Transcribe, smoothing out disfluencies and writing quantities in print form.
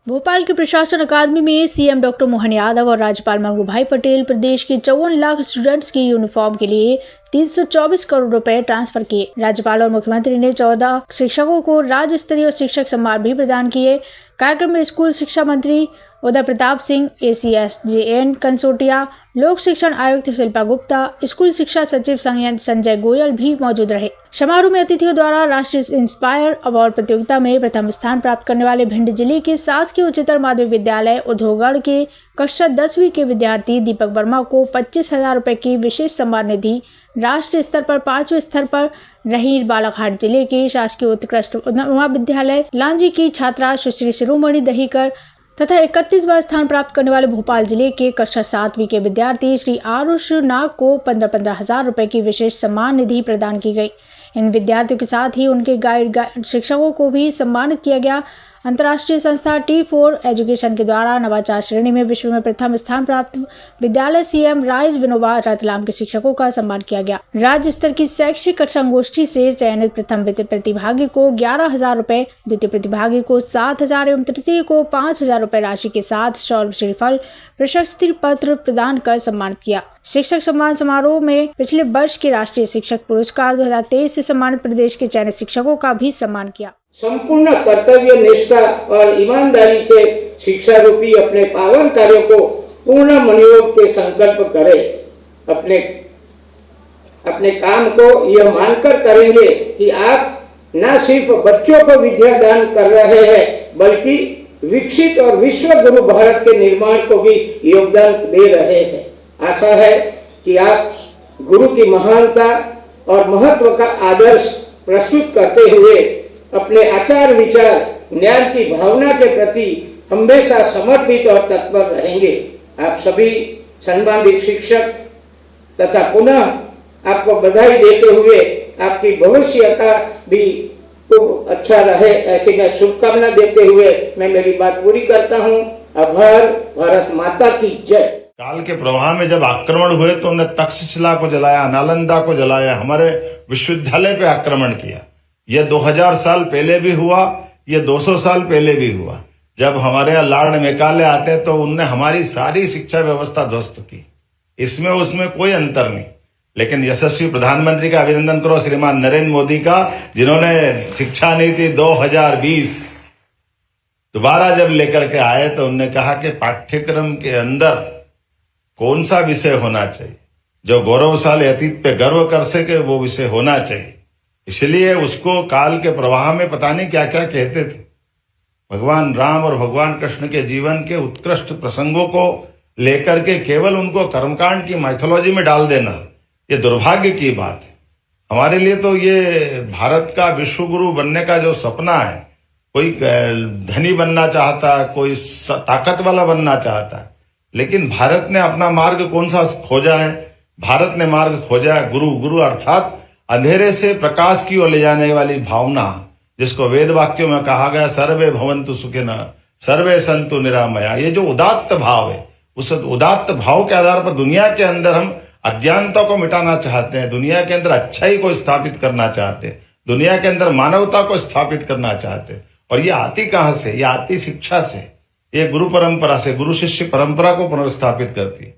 भोपाल के प्रशासन अकादमी में सीएम डॉक्टर मोहन यादव और राज्यपाल मंगूभाई पटेल प्रदेश के 54 लाख स्टूडेंट्स की यूनिफॉर्म के लिए 324 करोड़ रुपए ट्रांसफर किए। राज्यपाल और मुख्यमंत्री ने 14 शिक्षकों को राज्य स्तरीय शिक्षक सम्मान भी प्रदान किए। कार्यक्रम में स्कूल शिक्षा मंत्री उदय प्रताप सिंह, ACSJN कंसोटिया, लोक शिक्षण आयुक्त शिल्पा गुप्ता, स्कूल शिक्षा सचिव संजय गोयल भी मौजूद रहे। समारोह में अतिथियों द्वारा राष्ट्रीय इंस्पायर अवार्ड प्रतियोगिता में प्रथम स्थान प्राप्त करने वाले भिंड जिले के शासकीय उच्चतर माध्यमिक विद्यालय उधोगढ़ के कक्षा 10वीं के विद्यार्थी दीपक वर्मा को 25,000 रुपए की विशेष सम्मान निधि, राष्ट्रीय स्तर पर 5वें स्तर पर रही बालाघाट जिले के शासकीय उत्कृष्ट महाविद्यालय लांजी की छात्रा सुश्री शिरोमणि दहीकर तथा 31वां स्थान प्राप्त करने वाले भोपाल जिले के कक्षा 7वीं के विद्यार्थी श्री आरुष नाग को 15,000 रुपए की विशेष सम्मान निधि प्रदान की गई। इन विद्यार्थियों के साथ ही उनके गाइड शिक्षकों को भी सम्मानित किया गया। अंतर्राष्ट्रीय संस्था T4 एजुकेशन के द्वारा नवाचार श्रेणी में विश्व में प्रथम स्थान प्राप्त विद्यालय CM राइज विनोबा रतलाम के शिक्षकों का सम्मान किया गया। राज्य स्तर की शैक्षिक संगोष्ठी से चयनित प्रथम प्रतिभागी को 11,000 रुपए, द्वितीय प्रतिभागी को 7,000 एवं तृतीय को 5,000 रुपए राशि के साथ शौर्य श्रीफल प्रशस्ति पत्र प्रदान कर सम्मानित किया। शिक्षक सम्मान समारोह में पिछले वर्ष के राष्ट्रीय शिक्षक पुरस्कार 2023 से सम्मानित प्रदेश के चयनित शिक्षकों का भी सम्मान किया। संपूर्ण कर्तव्य निष्ठा और ईमानदारी से शिक्षा रूपी अपने पावन कार्यों को पूर्ण मनोयोग के संकल्प करें। अपने काम को यह मानकर करेंगे कि आप न सिर्फ बच्चों को विद्या दान कर रहे हैं, बल्कि विकसित और विश्व गुरु भारत के निर्माण को भी योगदान दे रहे हैं। आशा है कि आप गुरु की महानता और महत्व का आदर्श प्रस्तुत करते हुए अपने आचार विचार ज्ञान की भावना के प्रति हमेशा समर्पित और तत्पर रहेंगे। आप सभी सम्मानित शिक्षक तथा पुनः आपको बधाई देते हुए आपकी भविष्य का भी खूब अच्छा रहे, ऐसी मैं शुभकामना देते हुए मैं मेरी बात पूरी करता हूँ। आभार। भारत माता की जय। काल के प्रवाह में जब आक्रमण हुए तो उन्हें तक्षशिला को जलाया, नालंदा को जलाया, हमारे विश्वविद्यालय पे आक्रमण किया। ये 2000 साल पहले भी हुआ, ये 200 साल पहले भी हुआ। जब हमारे यहाँ लॉर्ड मेकाले आते तो उनने हमारी सारी शिक्षा व्यवस्था ध्वस्त की। इसमें उसमें कोई अंतर नहीं। लेकिन यशस्वी प्रधानमंत्री का अभिनंदन करो, श्रीमान नरेंद्र मोदी का, जिन्होंने शिक्षा नीति 2020 दोबारा जब लेकर के आए तो उन्होंने कहा कि पाठ्यक्रम के अंदर कौन सा विषय होना चाहिए, जो गौरवशाली अतीत पे गर्व कर सके वो विषय होना चाहिए। इसलिए उसको काल के प्रवाह में पता नहीं क्या क्या कहते थे। भगवान राम और भगवान कृष्ण के जीवन के उत्कृष्ट प्रसंगों को लेकर के केवल उनको कर्मकांड की माइथोलॉजी में डाल देना, ये दुर्भाग्य की बात है। हमारे लिए तो ये भारत का विश्वगुरु बनने का जो सपना है, कोई धनी बनना चाहता है, कोई ताकत वाला बनना चाहता है, लेकिन भारत ने अपना मार्ग कौन सा खोजा है? भारत ने मार्ग खोजा है गुरु। गुरु अर्थात अंधेरे से प्रकाश की ओर ले जाने वाली भावना, जिसको वेद वाक्यों में कहा गया सर्वे भवन्तु सुखिनः सर्वे सन्तु निरामया। ये जो उदात्त भाव है, उस उदात्त भाव के आधार पर दुनिया के अंदर हम अज्ञानता को मिटाना चाहते हैं, दुनिया के अंदर अच्छाई को स्थापित करना चाहते हैं, दुनिया के अंदर मानवता को स्थापित करना चाहते हैं। और ये आती कहाँ से? ये आती शिक्षा से, ये गुरु परंपरा से, गुरु शिष्य परंपरा को पुनर्स्थापित करती है।